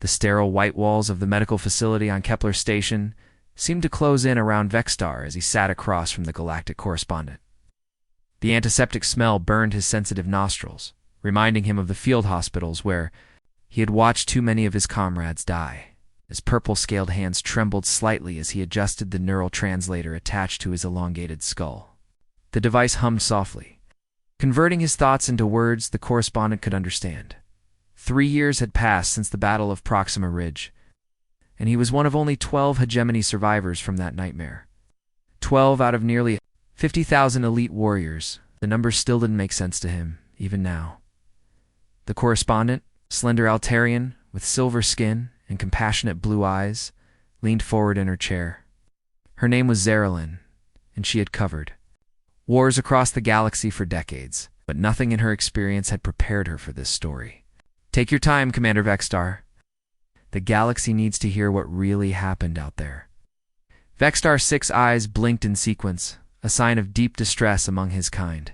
The sterile white walls of the medical facility on Kepler Station seemed to close in around Vexstar as he sat across from the galactic correspondent. The antiseptic smell burned his sensitive nostrils, reminding him of the field hospitals where he had watched too many of his comrades die. His purple-scaled hands trembled slightly as he adjusted the neural translator attached to his elongated skull. The device hummed softly, converting his thoughts into words the correspondent could understand. 3 years had passed since the Battle of Proxima Ridge, and he was one of only 12 Hegemony survivors from that nightmare. 12 out of nearly 50,000 elite warriors. The number still didn't make sense to him, even now. The correspondent, slender Altarian with silver skin and compassionate blue eyes, leaned forward in her chair. Her name was Zarelyn, and she had covered wars across the galaxy for decades, but nothing in her experience had prepared her for this story. Take your time, Commander Vexstar. The galaxy needs to hear what really happened out there. Vexstar's 6 eyes blinked in sequence, a sign of deep distress among his kind.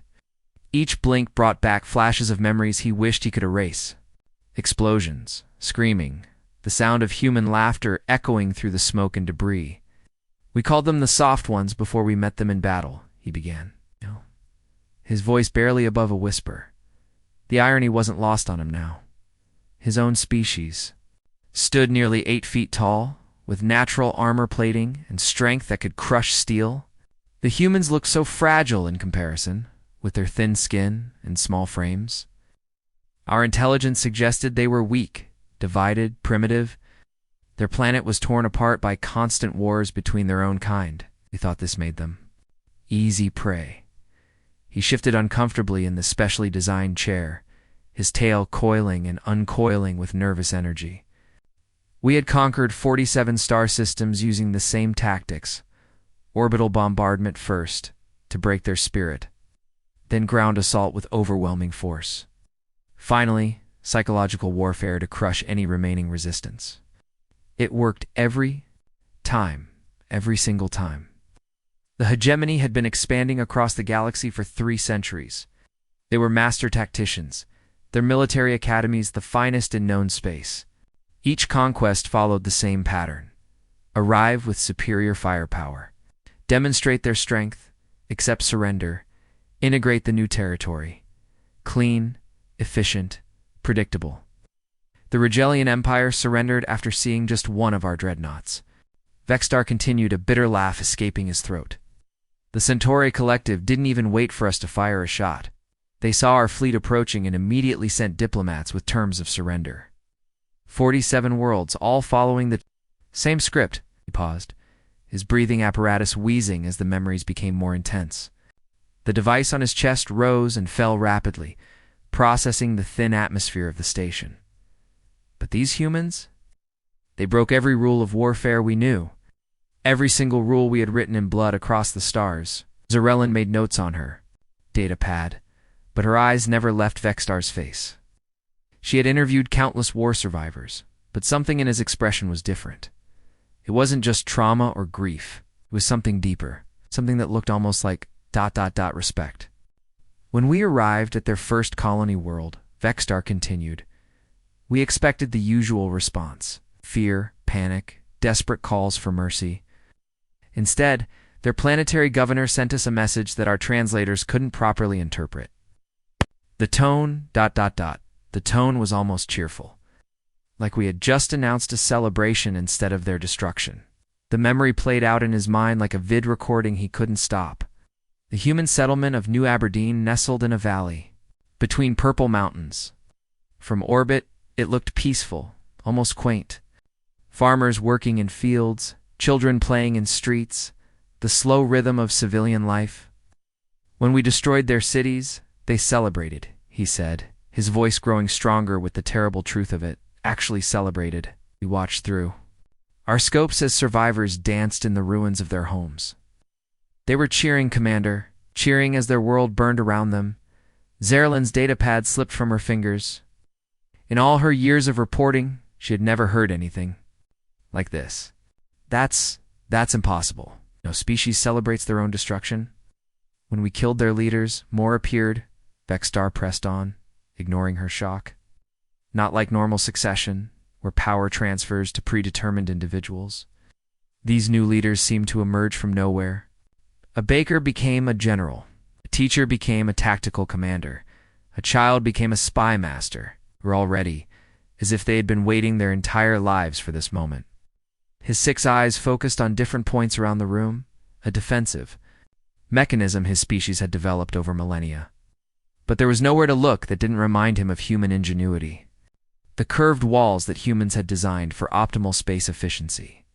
Each blink brought back flashes of memories he wished he could erase. Explosions, screaming, the sound of human laughter echoing through the smoke and debris. We called them the soft ones before we met them in battle, he began. His voice barely above a whisper. The irony wasn't lost on him now. His own species stood nearly 8 feet tall, with natural armor plating and strength that could crush steel. The humans looked so fragile in comparison, with their thin skin and small frames. Our intelligence suggested they were weak, divided, primitive. Their planet was torn apart by constant wars between their own kind. We thought this made them easy prey. He shifted uncomfortably in the specially designed chair, his tail coiling and uncoiling with nervous energy. We had conquered 47 star systems using the same tactics. Orbital bombardment first, to break their spirit, then ground assault with overwhelming force. Finally, psychological warfare to crush any remaining resistance. It worked every time, every single time. The Hegemony had been expanding across the galaxy for 3 centuries. They were master tacticians, their military academies the finest in known space. Each conquest followed the same pattern. Arrive with superior firepower. Demonstrate their strength, accept surrender, integrate the new territory. Clean, efficient, predictable. The Regelian Empire surrendered after seeing just one of our dreadnoughts. Vexstar continued, a bitter laugh escaping his throat. The Centauri Collective didn't even wait for us to fire a shot. They saw our fleet approaching and immediately sent diplomats with terms of surrender. 47 worlds, all following the same script. He paused, his breathing apparatus wheezing as the memories became more intense. The device on his chest rose and fell rapidly, processing the thin atmosphere of the station. But these humans? They broke every rule of warfare we knew. Every single rule we had written in blood across the stars. Zarelyn made notes on her data pad, but her eyes never left Vexstar's face. She had interviewed countless war survivors, but something in his expression was different. It wasn't just trauma or grief. It was something deeper, something that looked almost like ... respect. When we arrived at their first colony world, Vexstar continued, we expected the usual response: fear, panic, desperate calls for mercy. Instead, their planetary governor sent us a message that our translators couldn't properly interpret. The tone ... The tone was almost cheerful, like we had just announced a celebration instead of their destruction. The memory played out in his mind like a vid recording he couldn't stop. The human settlement of New Aberdeen nestled in a valley, between purple mountains. From orbit, it looked peaceful, almost quaint. Farmers working in fields, children playing in streets, the slow rhythm of civilian life. When we destroyed their cities, they celebrated, he said, his voice growing stronger with the terrible truth of it. Actually celebrated. We watched through our scopes as survivors danced in the ruins of their homes. They were cheering, Commander, cheering as their world burned around them. Zarelyn's datapad slipped from her fingers. In all her years of reporting, she had never heard anything like this. That's impossible. No species celebrates their own destruction. When we killed their leaders, more appeared. Vexstar pressed on, ignoring her shock. Not like normal succession, where power transfers to predetermined individuals. These new leaders seemed to emerge from nowhere. A baker became a general. A teacher became a tactical commander. A child became a spy master, or already, as if they had been waiting their entire lives for this moment. His 6 eyes focused on different points around the room, a defensive mechanism his species had developed over millennia. But there was nowhere to look that didn't remind him of human ingenuity. The curved walls that humans had designed for optimal space efficiency.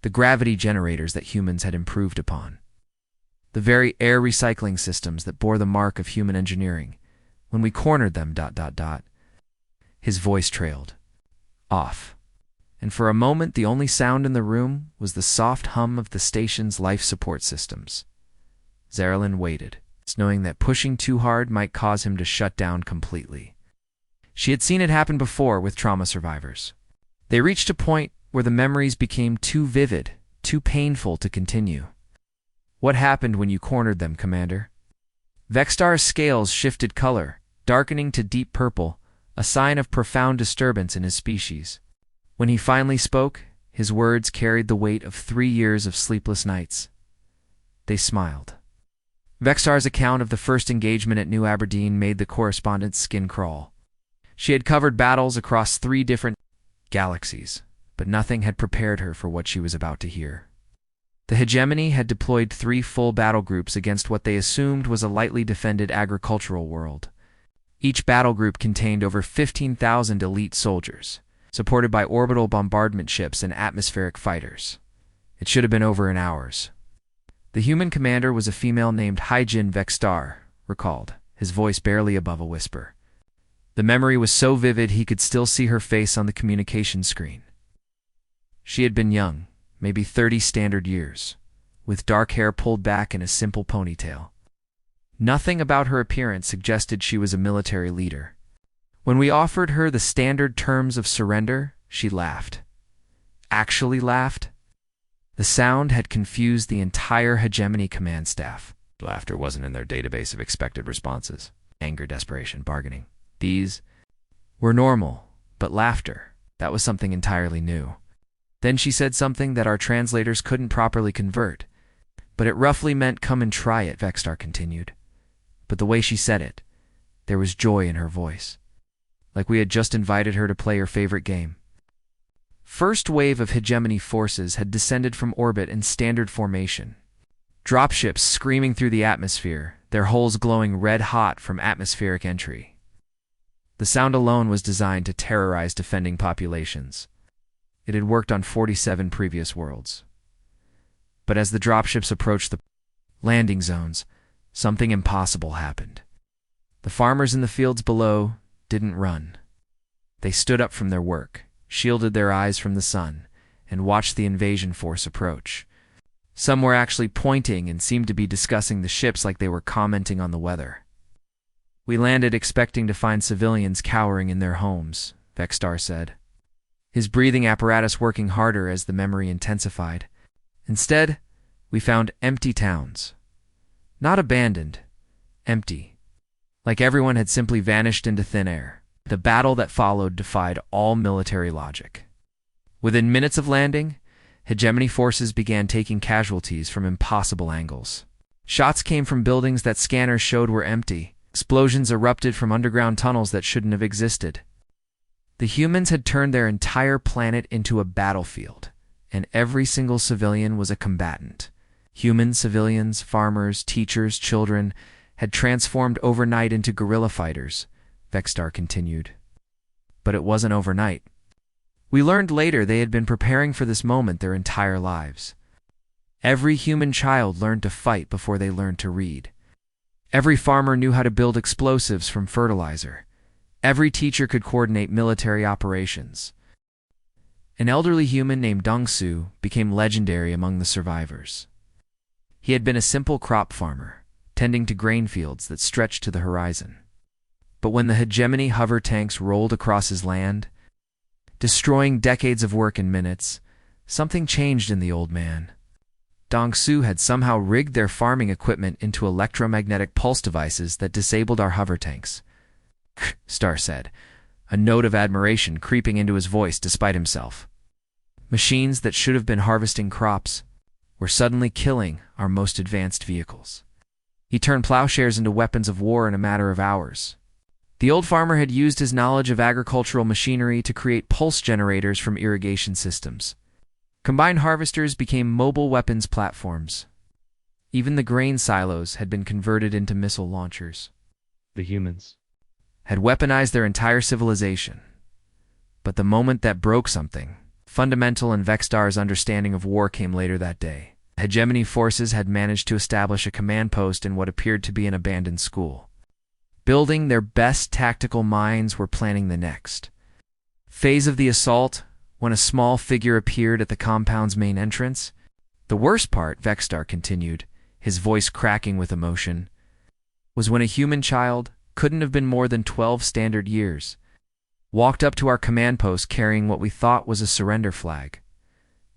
The gravity generators that humans had improved upon. The very air recycling systems that bore the mark of human engineering. When we cornered them, ... His voice trailed off, and for a moment the only sound in the room was the soft hum of the station's life support systems. Zarilyn waited, knowing that pushing too hard might cause him to shut down completely. She had seen it happen before with trauma survivors. They reached a point where the memories became too vivid, too painful to continue. What happened when you cornered them, Commander? Vextar's scales shifted color, darkening to deep purple, a sign of profound disturbance in his species. When he finally spoke, his words carried the weight of 3 years of sleepless nights. They smiled. Vextar's account of the first engagement at New Aberdeen made the correspondent's skin crawl. She had covered battles across 3 different galaxies, but nothing had prepared her for what she was about to hear. The Hegemony had deployed 3 full battle groups against what they assumed was a lightly defended agricultural world. Each battle group contained over 15,000 elite soldiers, supported by orbital bombardment ships and atmospheric fighters. It should have been over in hours. The human commander was a female named Hyjin Vextar, recalled, his voice barely above a whisper. The memory was so vivid he could still see her face on the communication screen. She had been young, maybe 30 standard years, with dark hair pulled back in a simple ponytail. Nothing about her appearance suggested she was a military leader. When we offered her the standard terms of surrender, she laughed. Actually laughed. The sound had confused the entire Hegemony command staff. Laughter wasn't in their database of expected responses. Anger, desperation, bargaining. These were normal, but laughter, that was something entirely new. Then she said something that our translators couldn't properly convert. But it roughly meant come and try it, Vextar continued. But the way she said it, there was joy in her voice. Like we had just invited her to play her favorite game. First wave of Hegemony forces had descended from orbit in standard formation. Dropships screaming through the atmosphere, their hulls glowing red-hot from atmospheric entry. The sound alone was designed to terrorize defending populations. It had worked on 47 previous worlds. But as the dropships approached the landing zones, something impossible happened. The farmers in the fields below didn't run. They stood up from their work, shielded their eyes from the sun, and watched the invasion force approach. Some were actually pointing and seemed to be discussing the ships like they were commenting on the weather. We landed expecting to find civilians cowering in their homes, Vextar said, his breathing apparatus working harder as the memory intensified. Instead, we found empty towns. Not abandoned, empty. Like everyone had simply vanished into thin air. The battle that followed defied all military logic. Within minutes of landing, Hegemony forces began taking casualties from impossible angles. Shots came from buildings that scanners showed were empty. Explosions erupted from underground tunnels that shouldn't have existed. The humans had turned their entire planet into a battlefield, and every single civilian was a combatant. Humans, civilians, farmers, teachers, children had transformed overnight into guerrilla fighters, Vextar continued. But it wasn't overnight. We learned later they had been preparing for this moment their entire lives. Every human child learned to fight before they learned to read. Every farmer knew how to build explosives from fertilizer. Every teacher could coordinate military operations. An elderly human named Dongsu became legendary among the survivors. He had been a simple crop farmer, tending to grain fields that stretched to the horizon. But when the Hegemony hover tanks rolled across his land, destroying decades of work in minutes, something changed in the old man. Dongsu had somehow rigged their farming equipment into electromagnetic pulse devices that disabled our hover tanks. Star said, a note of admiration creeping into his voice despite himself. Machines that should have been harvesting crops were suddenly killing our most advanced vehicles. He turned plowshares into weapons of war in a matter of hours. The old farmer had used his knowledge of agricultural machinery to create pulse generators from irrigation systems. Combined harvesters became mobile weapons platforms. Even the grain silos had been converted into missile launchers. The humans had weaponized their entire civilization. But the moment that broke something fundamental in Vexstar's understanding of war came later that day. Hegemony forces had managed to establish a command post in what appeared to be an abandoned school. Building their best tactical minds were planning the next phase of the assault when a small figure appeared at the compound's main entrance. The worst part, Vexstar continued, his voice cracking with emotion, was when a human child, couldn't have been more than 12 standard years, walked up to our command post carrying what we thought was a surrender flag.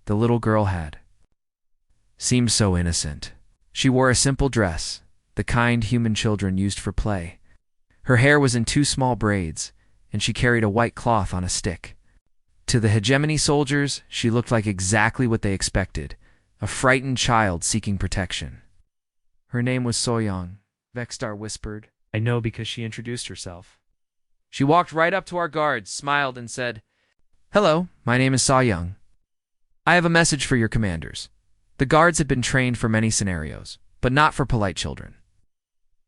The little girl had seemed so innocent. She wore a simple dress, the kind human children used for play. Her hair was in 2 small braids, and she carried a white cloth on a stick. To the Hegemony soldiers, she looked like exactly what they expected, a frightened child seeking protection. Her name was Soyoung, Vexstar whispered. I know because she introduced herself. She walked right up to our guards, smiled, and said, Hello, my name is Soyoung. I have a message for your commanders. The guards had been trained for many scenarios, but not for polite children.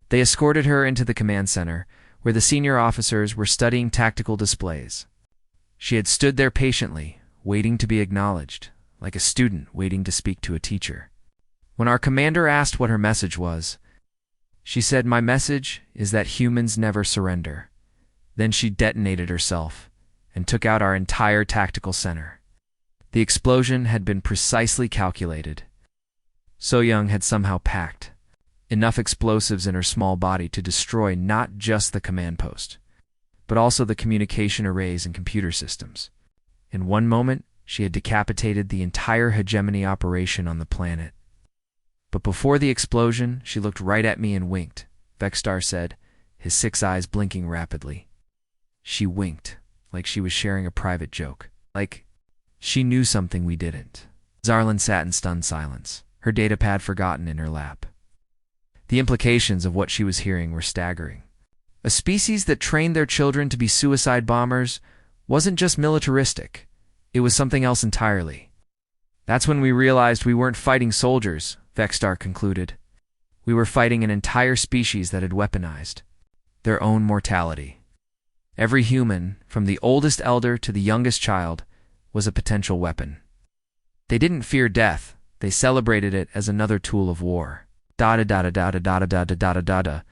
They escorted her into the command center, where the senior officers were studying tactical displays. She had stood there patiently, waiting to be acknowledged, like a student waiting to speak to a teacher. When our commander asked what her message was, she said, My message is that humans never surrender. Then she detonated herself and took out our entire tactical center. The explosion had been precisely calculated. Soyoung had somehow packed enough explosives in her small body to destroy not just the command post, but also the communication arrays and computer systems. In one moment, she had decapitated the entire hegemony operation on the planet. But before the explosion, she looked right at me and winked, Vexstar said, his 6 eyes blinking rapidly. She winked, like she was sharing a private joke, like she knew something we didn't. Zarlin sat in stunned silence, her datapad forgotten in her lap. The implications of what she was hearing were staggering. A species that trained their children to be suicide bombers wasn't just militaristic, it was something else entirely. That's when we realized we weren't fighting soldiers, Vexstar concluded. We were fighting an entire species that had weaponized their own mortality. Every human, from the oldest elder to the youngest child, was a potential weapon. They didn't fear death, they celebrated it as another tool of war. The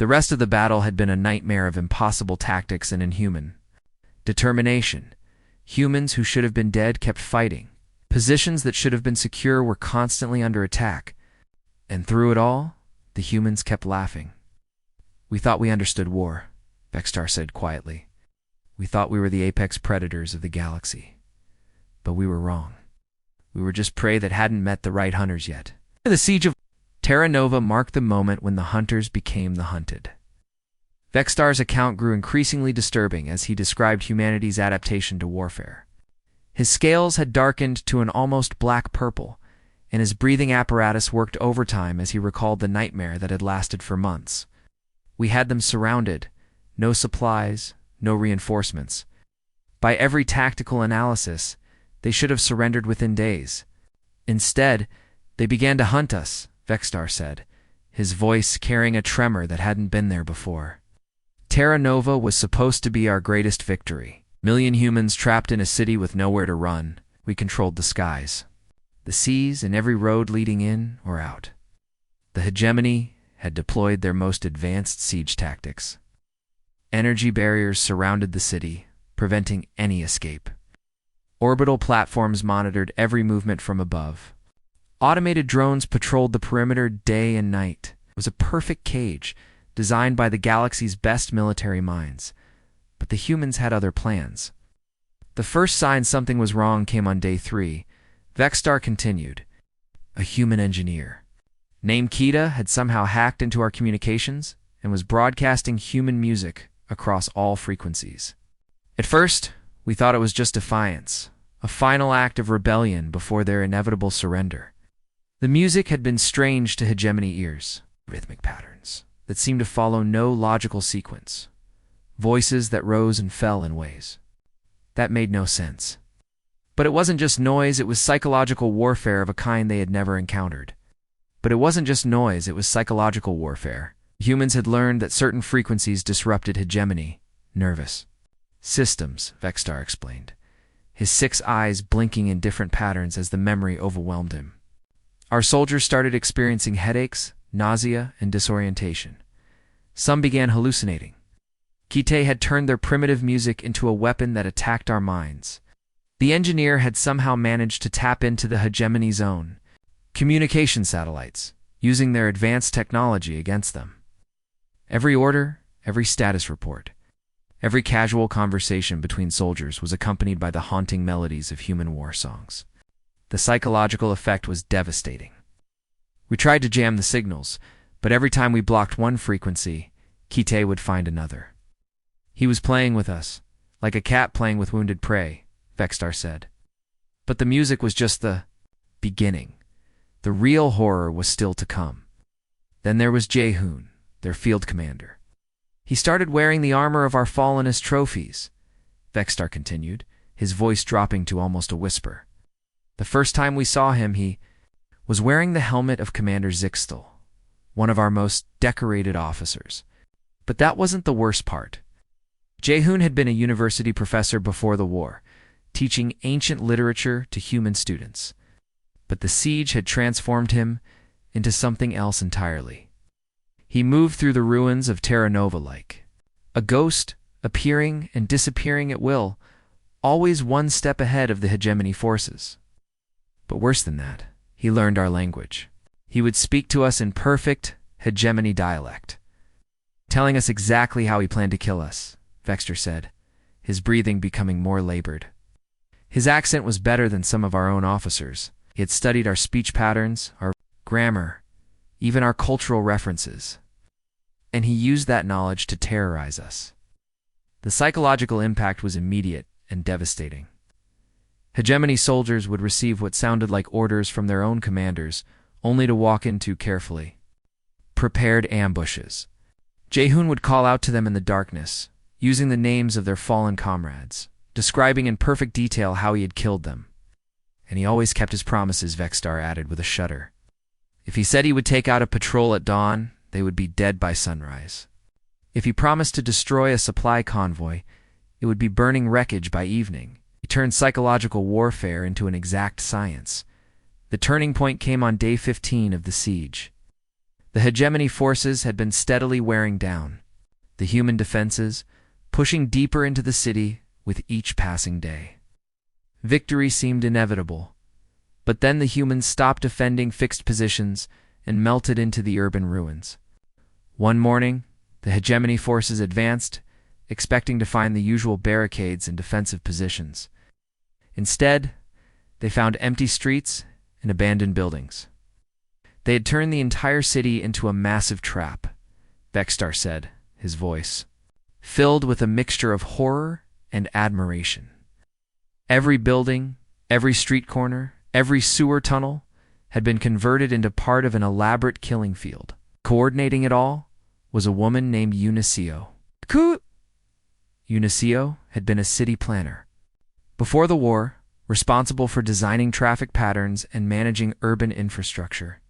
rest of the battle had been a nightmare of impossible tactics and inhuman determination. Humans who should have been dead kept fighting. Positions that should have been secure were constantly under attack. And through it all, the humans kept laughing. We thought we understood war, Vexstar said quietly. We thought we were the apex predators of the galaxy. But we were wrong. We were just prey that hadn't met the right hunters yet. The siege of Terranova marked the moment when the hunters became the hunted. Vexstar's account grew increasingly disturbing as he described humanity's adaptation to warfare. His scales had darkened to an almost black purple, and his breathing apparatus worked overtime as he recalled the nightmare that had lasted for months. We had them surrounded, no supplies, no reinforcements. By every tactical analysis, they should have surrendered within days. Instead, they began to hunt us, Vexstar said, his voice carrying a tremor that hadn't been there before. Terranova was supposed to be our greatest victory. Million humans trapped in a city with nowhere to run. We controlled the skies, the seas, and every road leading in or out. The Hegemony had deployed their most advanced siege tactics. Energy barriers surrounded the city, preventing any escape. Orbital platforms monitored every movement from above. Automated drones patrolled the perimeter day and night. It was a perfect cage, designed by the galaxy's best military minds. But the humans had other plans. The first sign something was wrong came on day 3. Vexstar continued. A human engineer, named Kita, had somehow hacked into our communications and was broadcasting human music across all frequencies. At first, we thought it was just defiance, a final act of rebellion before their inevitable surrender. The music had been strange to hegemony ears, rhythmic patterns that seemed to follow no logical sequence, voices that rose and fell in ways that made no sense. But it wasn't just noise, it was psychological warfare of a kind they had never encountered. Humans had learned that certain frequencies disrupted hegemony, nervous systems, Vexstar explained, his 6 eyes blinking in different patterns as the memory overwhelmed him. Our soldiers started experiencing headaches, nausea, and disorientation. Some began hallucinating. Kite had turned their primitive music into a weapon that attacked our minds. The engineer had somehow managed to tap into the hegemony zone, communication satellites, using their advanced technology against them. Every order, every status report, every casual conversation between soldiers was accompanied by the haunting melodies of human war songs. The psychological effect was devastating. We tried to jam the signals, but every time we blocked one frequency, Kite would find another. He was playing with us, like a cat playing with wounded prey, Vexstar said. But the music was just the beginning. The real horror was still to come. Then there was Jaehoon, their field commander. He started wearing the armor of our fallen as trophies, Vexstar continued, his voice dropping to almost a whisper. The first time we saw him, he was wearing the helmet of Commander Zixtel, one of our most decorated officers. But that wasn't the worst part. Jaehoon had been a university professor before the war, teaching ancient literature to human students. But the siege had transformed him into something else entirely. He moved through the ruins of Terranova like a ghost, appearing and disappearing at will, always one step ahead of the hegemony forces. But worse than that, he learned our language. He would speak to us in perfect hegemony dialect, telling us exactly how he planned to kill us, Vexter said, his breathing becoming more labored. His accent was better than some of our own officers. He had studied our speech patterns, our grammar, even our cultural references. And he used that knowledge to terrorize us. The psychological impact was immediate and devastating. Hegemony soldiers would receive what sounded like orders from their own commanders, only to walk into carefully prepared ambushes. Jaehoon would call out to them in the darkness, using the names of their fallen comrades, describing in perfect detail how he had killed them. And he always kept his promises, Vexstar added with a shudder. If he said he would take out a patrol at dawn, they would be dead by sunrise. If he promised to destroy a supply convoy, it would be burning wreckage by evening. He turned psychological warfare into an exact science. The turning point came on day 15 of the siege. The hegemony forces had been steadily wearing down, the human defenses pushing deeper into the city with each passing day. Victory seemed inevitable, but then the humans stopped defending fixed positions and melted into the urban ruins. One morning, the hegemony forces advanced, expecting to find the usual barricades and defensive positions. Instead, they found empty streets and abandoned buildings. They had turned the entire city into a massive trap, Vexstar said, his voice filled with a mixture of horror and admiration. Every building, every street corner, every sewer tunnel had been converted into part of an elaborate killing field. Coordinating it all was a woman named Unicio. Unicio had been a city planner. Before the war, responsible for designing traffic patterns and managing urban infrastructure.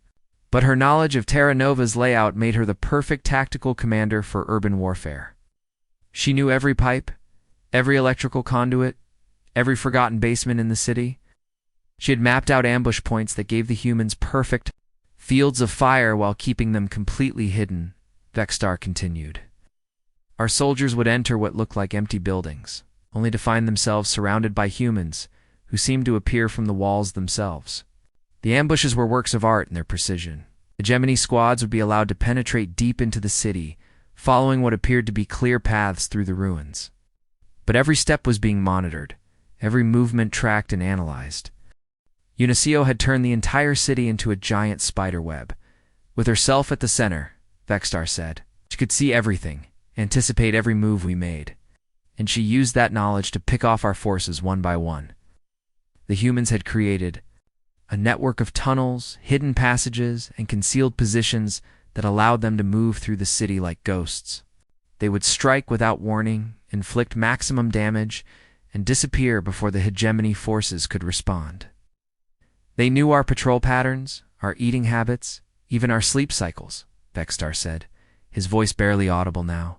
But her knowledge of Terranova's layout made her the perfect tactical commander for urban warfare. She knew every pipe, every electrical conduit, every forgotten basement in the city. She had mapped out ambush points that gave the humans perfect fields of fire while keeping them completely hidden, Vexstar continued. Our soldiers would enter what looked like empty buildings, only to find themselves surrounded by humans who seemed to appear from the walls themselves. The ambushes were works of art in their precision. Hegemony squads would be allowed to penetrate deep into the city, following what appeared to be clear paths through the ruins. But every step was being monitored, every movement tracked and analyzed. Unicio had turned the entire city into a giant spider web. With herself at the center, Vexstar said, she could see everything, anticipate every move we made. and she used that knowledge to pick off our forces one by one. The humans had created a network of tunnels, hidden passages, and concealed positions that allowed them to move through the city like ghosts. They would strike without warning, inflict maximum damage, and disappear before the Hegemony forces could respond. They knew our patrol patterns, our eating habits, even our sleep cycles, Vexstar said, his voice barely audible now.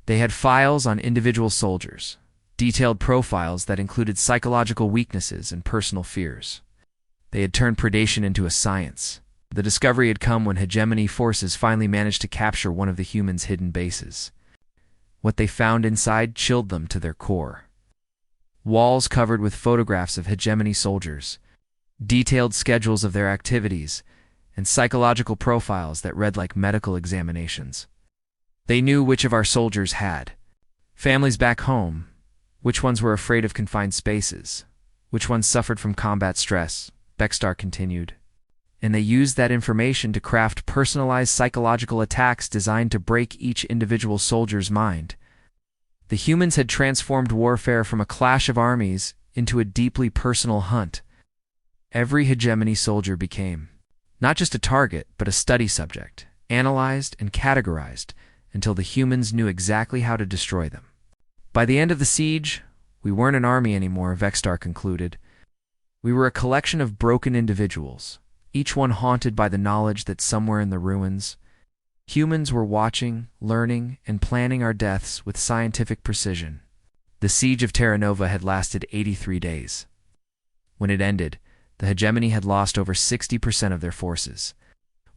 They had files on individual soldiers, detailed profiles that included psychological weaknesses and personal fears. They had turned predation into a science. The discovery had come when Hegemony forces finally managed to capture one of the humans' hidden bases. What they found inside chilled them to their core. Walls covered with photographs of Hegemony soldiers, detailed schedules of their activities, and psychological profiles that read like medical examinations. They knew which of our soldiers had families back home, which ones were afraid of confined spaces, which ones suffered from combat stress, Vexstar continued. And they used that information to craft personalized psychological attacks designed to break each individual soldier's mind. The humans had transformed warfare from a clash of armies into a deeply personal hunt. Every Hegemony soldier became not just a target, but a study subject, analyzed and categorized until the humans knew exactly how to destroy them. By the end of the siege, we weren't an army anymore, Vexstar concluded. We were a collection of broken individuals, each one haunted by the knowledge that somewhere in the ruins, humans were watching, learning, and planning our deaths with scientific precision. The siege of Terranova had lasted 83 days. When it ended, the Hegemony had lost over 60% of their forces,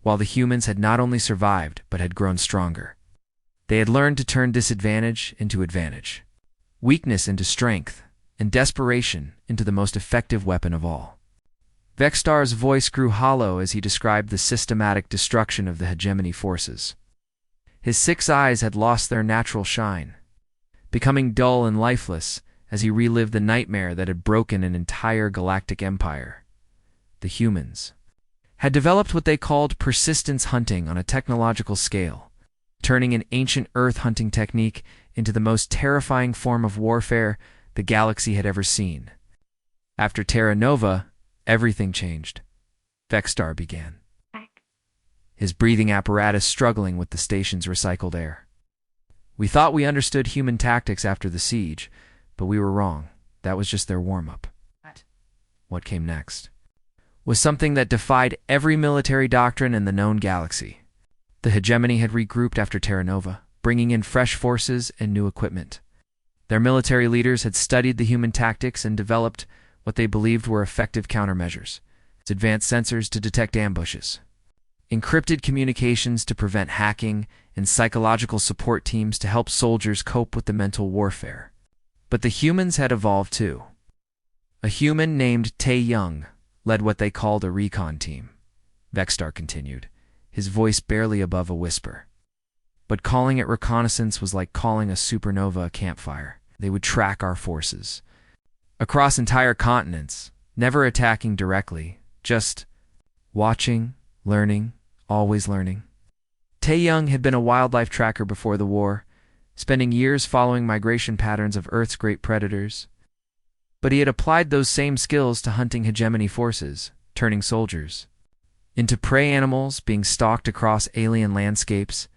while the humans had not only survived but had grown stronger. They had learned to turn disadvantage into advantage, weakness into strength, and desperation into the most effective weapon of all. Vexstar's voice grew hollow as he described the systematic destruction of the Hegemony forces. His 6 eyes had lost their natural shine, becoming dull and lifeless as he relived the nightmare that had broken an entire galactic empire. The humans had developed what they called persistence hunting on a technological scale, turning an ancient Earth hunting technique into the most terrifying form of warfare the galaxy had ever seen. After Terranova, everything changed. Vexstar began, his breathing apparatus struggling with the station's recycled air. We thought we understood human tactics after the siege, but we were wrong. That was just their warm-up. What came next was something that defied every military doctrine in the known galaxy. The Hegemony had regrouped after Terranova, bringing in fresh forces and new equipment. Their military leaders had studied the human tactics and developed what they believed were effective countermeasures: advanced sensors to detect ambushes, encrypted communications to prevent hacking, and psychological support teams to help soldiers cope with the mental warfare. But the humans had evolved too. A human named Tae Young led what they called a recon team, Vexstar continued, his voice barely above a whisper. But calling it reconnaissance was like calling a supernova a campfire. They would track our forces across entire continents, never attacking directly, just watching, learning, always learning. Tae Young had been a wildlife tracker before the war, spending years following migration patterns of Earth's great predators. But he had applied those same skills to hunting Hegemony forces, turning soldiers into prey animals being stalked across alien landscapes.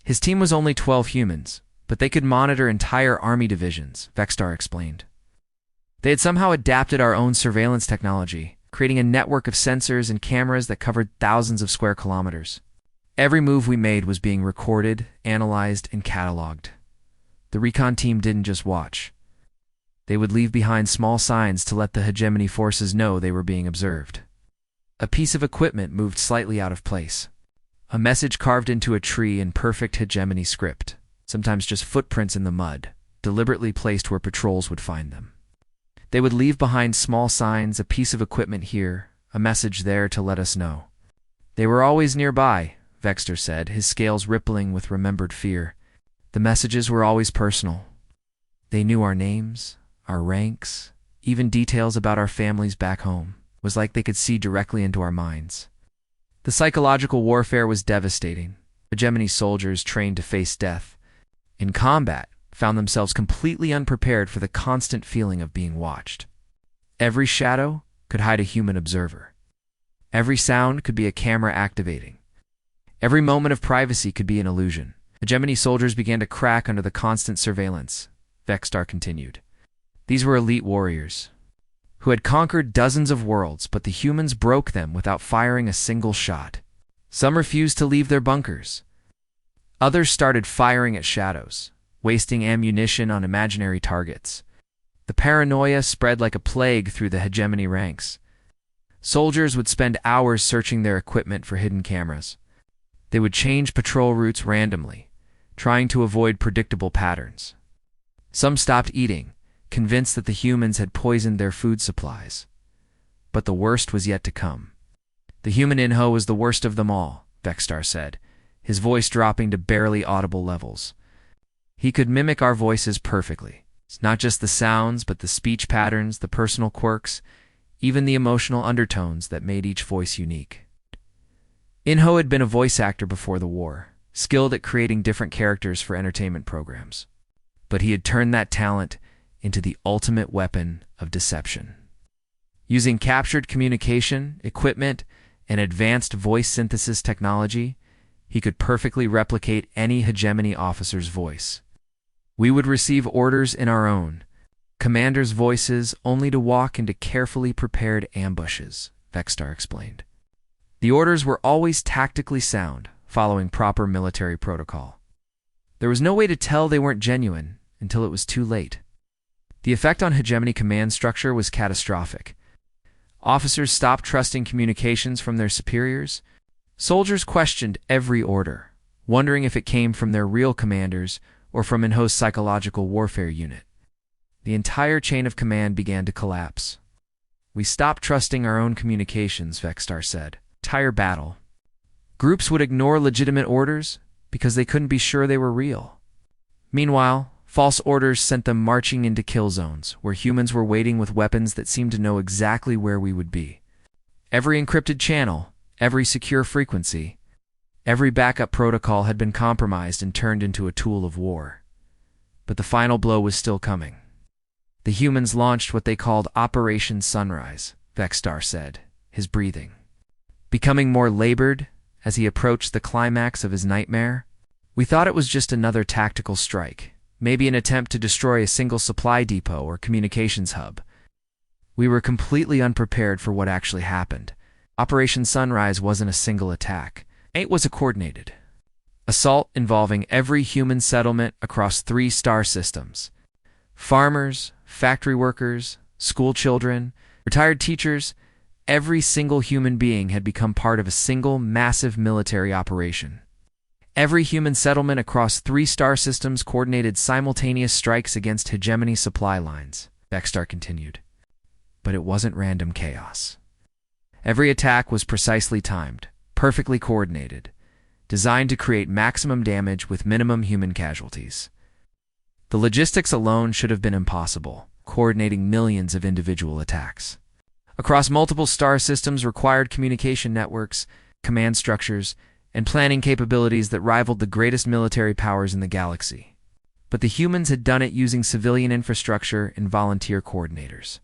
His team was only 12 humans, but they could monitor entire army divisions, Vexstar explained. They had somehow adapted our own surveillance technology, creating a network of sensors and cameras that covered thousands of square kilometers. Every move we made was being recorded, analyzed, and cataloged. The recon team didn't just watch. They would leave behind small signs to let the Hegemony forces know they were being observed. A piece of equipment moved slightly out of place. A message carved into a tree in perfect Hegemony script, sometimes just footprints in the mud, deliberately placed where patrols would find them. They would leave behind small signs, a piece of equipment here, a message there to let us know. They were always nearby, Vexstar said, his scales rippling with remembered fear. The messages were always personal. They knew our names, our ranks, even details about our families back home. It was like they could see directly into our minds. The psychological warfare was devastating. Hegemony soldiers trained to face death. In combat, found themselves completely unprepared for the constant feeling of being watched. Every shadow could hide a human observer. Every sound could be a camera activating. Every moment of privacy could be an illusion. Hegemony soldiers began to crack under the constant surveillance, Vexstar continued. These were elite warriors who had conquered dozens of worlds, but the humans broke them without firing a single shot. Some refused to leave their bunkers. Others started firing at shadows, wasting ammunition on imaginary targets. The paranoia spread like a plague through the Hegemony ranks. Soldiers would spend hours searching their equipment for hidden cameras. They would change patrol routes randomly, trying to avoid predictable patterns. Some stopped eating, convinced that the humans had poisoned their food supplies. But the worst was yet to come. The human Inho was the worst of them all, Vexstar said, his voice dropping to barely audible levels. He could mimic our voices perfectly. It's not just the sounds, but the speech patterns, the personal quirks, even the emotional undertones that made each voice unique. Inho had been a voice actor before the war, skilled at creating different characters for entertainment programs. But he had turned that talent into the ultimate weapon of deception. Using captured communication, equipment, and advanced voice synthesis technology, he could perfectly replicate any Hegemony officer's voice. We would receive orders in our own, commanders' voices, only to walk into carefully prepared ambushes, Vexstar explained. The orders were always tactically sound, following proper military protocol. There was no way to tell they weren't genuine until it was too late. The effect on Hegemony command structure was catastrophic. Officers stopped trusting communications from their superiors. Soldiers questioned every order, wondering if it came from their real commanders or from Inho's psychological warfare unit. The entire chain of command began to collapse. We stopped trusting our own communications, Vexstar said. Entire battle. Groups would ignore legitimate orders because they couldn't be sure they were real. Meanwhile, false orders sent them marching into kill zones, where humans were waiting with weapons that seemed to know exactly where we would be. Every encrypted channel, every secure frequency, every backup protocol had been compromised and turned into a tool of war. But the final blow was still coming. The humans launched what they called Operation Sunrise, Vexstar said, his breathing becoming more labored as he approached the climax of his nightmare. We thought it was just another tactical strike, maybe an attempt to destroy a single supply depot or communications hub. We were completely unprepared for what actually happened. Operation Sunrise wasn't a single attack. It was a coordinated assault involving every human settlement across 3 star systems. Farmers, factory workers, school children, retired teachers, every single human being had become part of a single massive military operation. Every human settlement across 3 star systems coordinated simultaneous strikes against Hegemony supply lines, Vexstar continued. But it wasn't random chaos. Every attack was precisely timed, perfectly coordinated, designed to create maximum damage with minimum human casualties. The logistics alone should have been impossible, coordinating millions of individual attacks. Across multiple star systems required communication networks, command structures, and planning capabilities that rivaled the greatest military powers in the galaxy. But the humans had done it using civilian infrastructure and volunteer coordinators.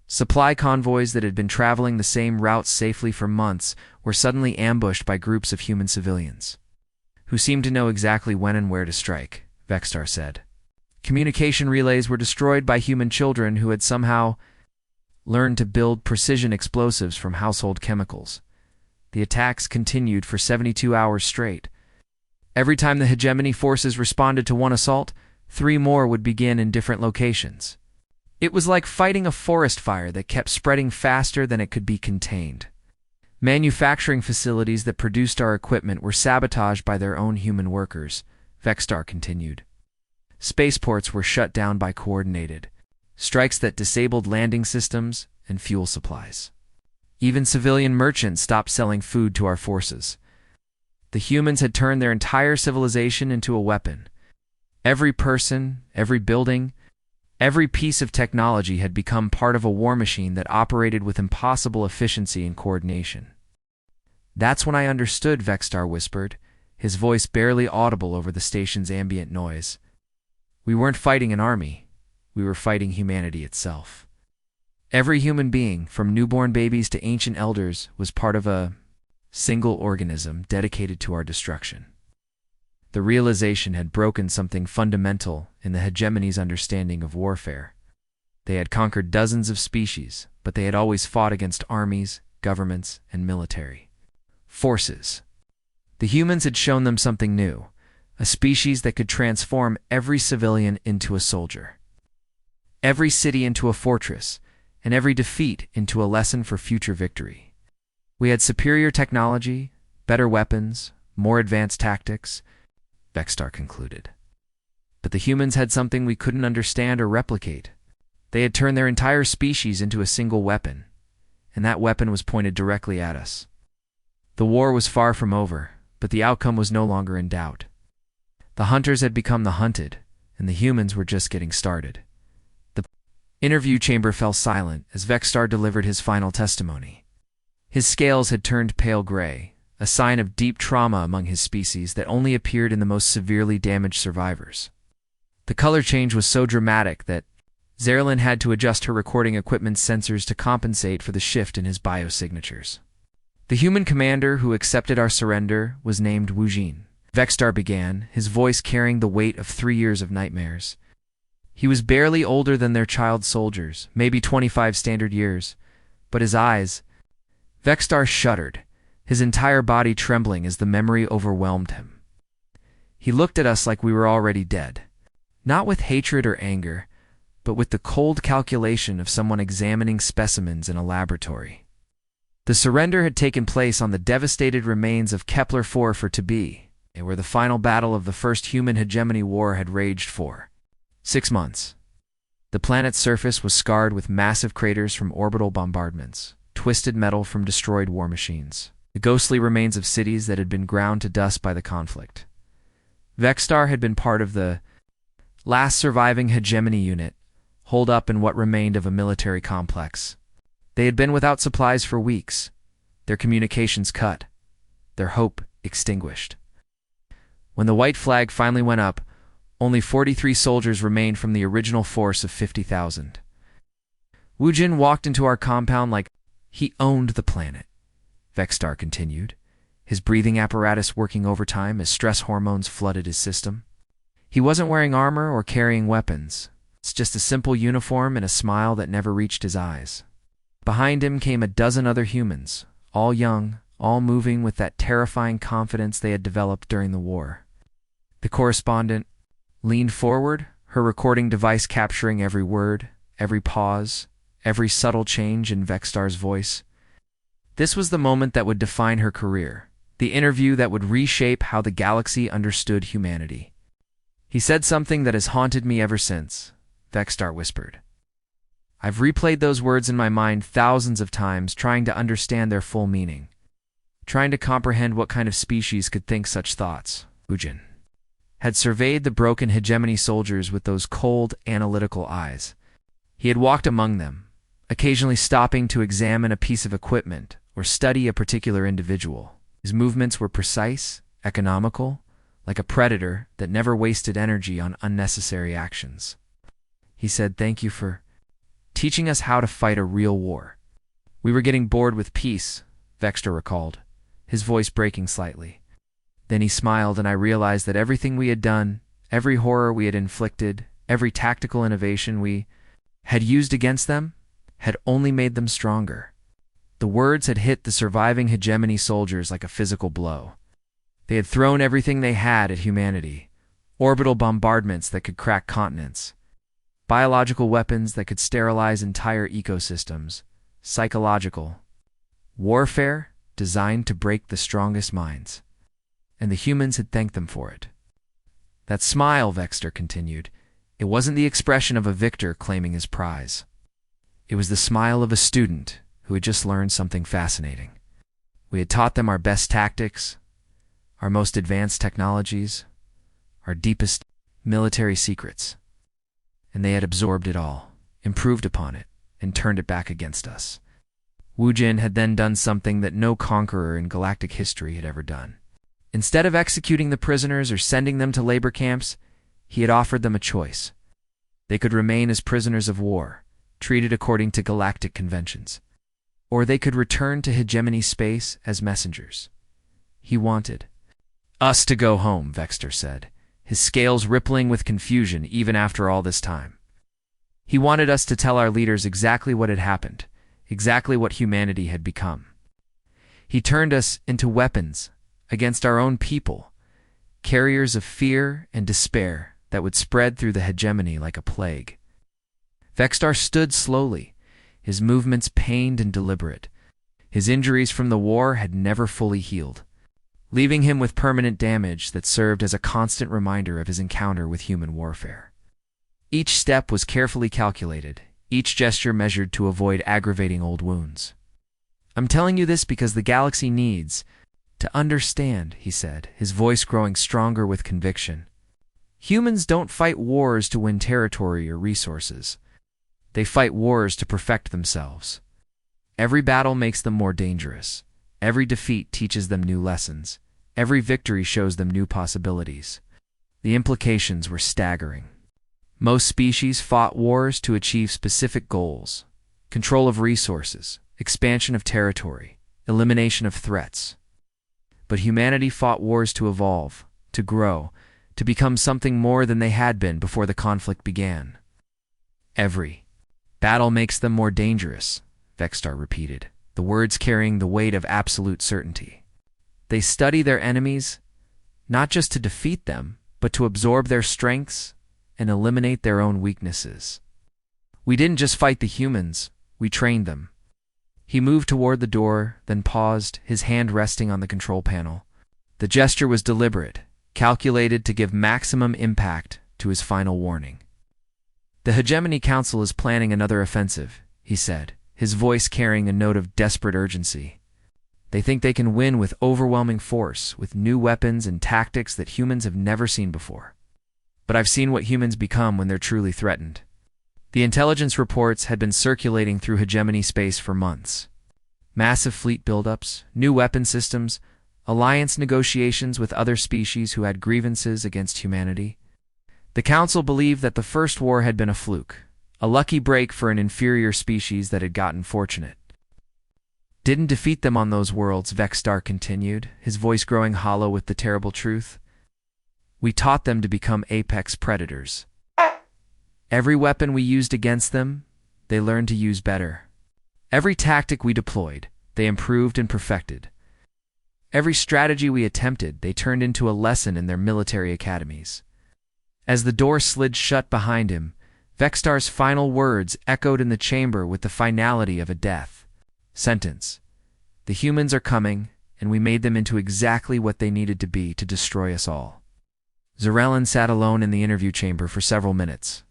Supply convoys that had been traveling the same routes safely for months were suddenly ambushed by groups of human civilians, who seemed to know exactly when and where to strike, Vexstar said. Communication relays were destroyed by human children who had somehow learned to build precision explosives from household chemicals. The attacks continued for 72 hours straight. Every time the Hegemony forces responded to one assault, 3 more would begin in different locations. It was like fighting a forest fire that kept spreading faster than it could be contained. Manufacturing facilities that produced our equipment were sabotaged by their own human workers, Vexstar continued. Spaceports were shut down by coordinated strikes that disabled landing systems and fuel supplies. Even civilian merchants stopped selling food to our forces. The humans had turned their entire civilization into a weapon. Every person, every building, every piece of technology had become part of a war machine that operated with impossible efficiency and coordination. That's when I understood, Vexstar whispered, his voice barely audible over the station's ambient noise. We weren't fighting an army. We were fighting humanity itself. Every human being, from newborn babies to ancient elders, was part of a single organism dedicated to our destruction. The realization had broken something fundamental in the hegemony's understanding of warfare. They had conquered dozens of species, but they had always fought against armies, governments, and military forces. The humans had shown them something new, a species that could transform every civilian into a soldier, every city into a fortress, and every defeat into a lesson for future victory. We had superior technology, better weapons, more advanced tactics, Vexstar concluded. But the humans had something we couldn't understand or replicate. They had turned their entire species into a single weapon, and that weapon was pointed directly at us. The war was far from over, but the outcome was no longer in doubt. The hunters had become the hunted, and the humans were just getting started. The interview chamber fell silent as Vexstar delivered his final testimony. His scales had turned pale gray, a sign of deep trauma among his species that only appeared in the most severely damaged survivors. The color change was so dramatic that Zerlin had to adjust her recording equipment's sensors to compensate for the shift in his biosignatures. The human commander who accepted our surrender was named Wujin. Vexstar began, his voice carrying the weight of 3 years of nightmares. He was barely older than their child soldiers, maybe 25 standard years, but his eyes... Vexstar shuddered, his entire body trembling as the memory overwhelmed him. He looked at us like we were already dead, not with hatred or anger, but with the cold calculation of someone examining specimens in a laboratory. The surrender had taken place on the devastated remains of Kepler-4 for Tabi, where the final battle of the First Human Hegemony War had raged for 6 months. The planet's surface was scarred with massive craters from orbital bombardments, twisted metal from destroyed war machines, the ghostly remains of cities that had been ground to dust by the conflict. Vexstar had been part of the last surviving hegemony unit, holed up in what remained of a military complex. They had been without supplies for weeks, their communications cut, their hope extinguished. When the white flag finally went up, only 43 soldiers remained from the original force of 50,000. Wujin walked into our compound like he owned the planet, Vexstar continued, his breathing apparatus working overtime as stress hormones flooded his system. He wasn't wearing armor or carrying weapons. It's just a simple uniform and a smile that never reached his eyes. Behind him came a dozen other humans, all young, all moving with that terrifying confidence they had developed during the war. The correspondent leaned forward, her recording device capturing every word, every pause, every subtle change in Vexstar's voice. This was the moment that would define her career, the interview that would reshape how the galaxy understood humanity. He said something that has haunted me ever since, Vexstar whispered. I've replayed those words in my mind thousands of times, trying to understand their full meaning, trying to comprehend what kind of species could think such thoughts. Wujin had surveyed the broken hegemony soldiers with those cold, analytical eyes. He had walked among them, occasionally stopping to examine a piece of equipment or study a particular individual. His movements were precise, economical, like a predator that never wasted energy on unnecessary actions. He said, "Thank you for teaching us how to fight a real war. We were getting bored with peace," Vexstar recalled, his voice breaking slightly. Then he smiled, and I realized that everything we had done, every horror we had inflicted, every tactical innovation we had used against them, had only made them stronger. The words had hit the surviving hegemony soldiers like a physical blow. They had thrown everything they had at humanity: orbital bombardments that could crack continents, biological weapons that could sterilize entire ecosystems, psychological warfare designed to break the strongest minds. And the humans had thanked them for it. That smile, Vexstar continued, it wasn't the expression of a victor claiming his prize. It was the smile of a student who had just learned something fascinating. We had taught them our best tactics, our most advanced technologies, our deepest military secrets. And they had absorbed it all, improved upon it, and turned it back against us. Wujin had then done something that no conqueror in galactic history had ever done. Instead of executing the prisoners or sending them to labor camps, he had offered them a choice. They could remain as prisoners of war, treated according to galactic conventions, or they could return to Hegemony space as messengers. He wanted us to go home, Vexter said, his scales rippling with confusion even after all this time. He wanted us to tell our leaders exactly what had happened, exactly what humanity had become. He turned us into weapons against our own people, carriers of fear and despair that would spread through the hegemony like a plague. Vextar stood slowly, his movements pained and deliberate. His injuries from the war had never fully healed, leaving him with permanent damage that served as a constant reminder of his encounter with human warfare. Each step was carefully calculated, each gesture measured to avoid aggravating old wounds. "I'm telling you this because the galaxy needs to understand," he said, his voice growing stronger with conviction. "Humans don't fight wars to win territory or resources. They fight wars to perfect themselves. Every battle makes them more dangerous. Every defeat teaches them new lessons. Every victory shows them new possibilities." The implications were staggering. Most species fought wars to achieve specific goals: control of resources, expansion of territory, elimination of threats. But humanity fought wars to evolve, to grow, to become something more than they had been before the conflict began. "Every battle makes them more dangerous," Vextar repeated, the words carrying the weight of absolute certainty. "They study their enemies, not just to defeat them, but to absorb their strengths and eliminate their own weaknesses. We didn't just fight the humans, we trained them." He moved toward the door, then paused, his hand resting on the control panel. The gesture was deliberate, calculated to give maximum impact to his final warning. "The Hegemony Council is planning another offensive," he said, his voice carrying a note of desperate urgency. "They think they can win with overwhelming force, with new weapons and tactics that humans have never seen before. But I've seen what humans become when they're truly threatened." The intelligence reports had been circulating through Hegemony space for months. Massive fleet buildups, new weapon systems, alliance negotiations with other species who had grievances against humanity. The Council believed that the first war had been a fluke, a lucky break for an inferior species that had gotten fortunate. "Didn't defeat them on those worlds," Vextar continued, his voice growing hollow with the terrible truth. "We taught them to become apex predators. Every weapon we used against them, they learned to use better. Every tactic we deployed, they improved and perfected. Every strategy we attempted, they turned into a lesson in their military academies." As the door slid shut behind him, Vextar's final words echoed in the chamber with the finality of a death sentence. "The humans are coming, and we made them into exactly what they needed to be to destroy us all." Zarellen sat alone in the interview chamber for several minutes,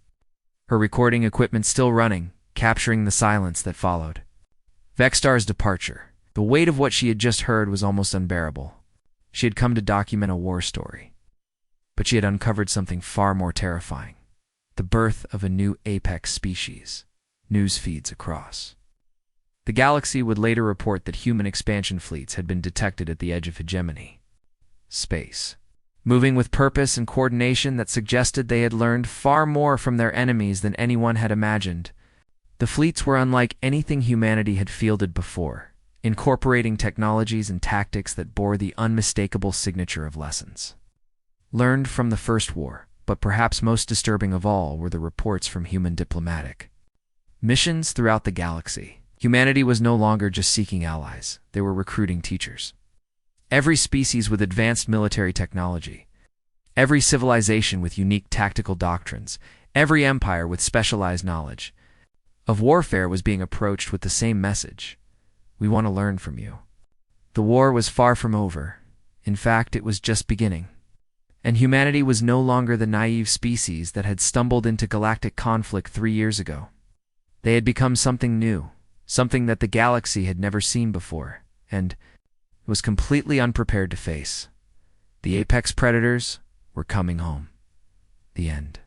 her recording equipment still running, capturing the silence that followed. Vextar's departure, the weight of what she had just heard, was almost unbearable. She had come to document a war story, but she had uncovered something far more terrifying: the birth of a new apex species. News feeds across the galaxy would later report that human expansion fleets had been detected at the edge of Hegemony space, moving with purpose and coordination that suggested they had learned far more from their enemies than anyone had imagined. The fleets were unlike anything humanity had fielded before, incorporating technologies and tactics that bore the unmistakable signature of lessons learned from the First War. But perhaps most disturbing of all were the reports from human diplomatic missions throughout the galaxy. Humanity was no longer just seeking allies, they were recruiting teachers. Every species with advanced military technology, every civilization with unique tactical doctrines, every empire with specialized knowledge of warfare was being approached with the same message: "We want to learn from you." The war was far from over. In fact, it was just beginning. And humanity was no longer the naive species that had stumbled into galactic conflict 3 years ago. They had become something new, something that the galaxy had never seen before, and was completely unprepared to face. The apex predators were coming home. The end.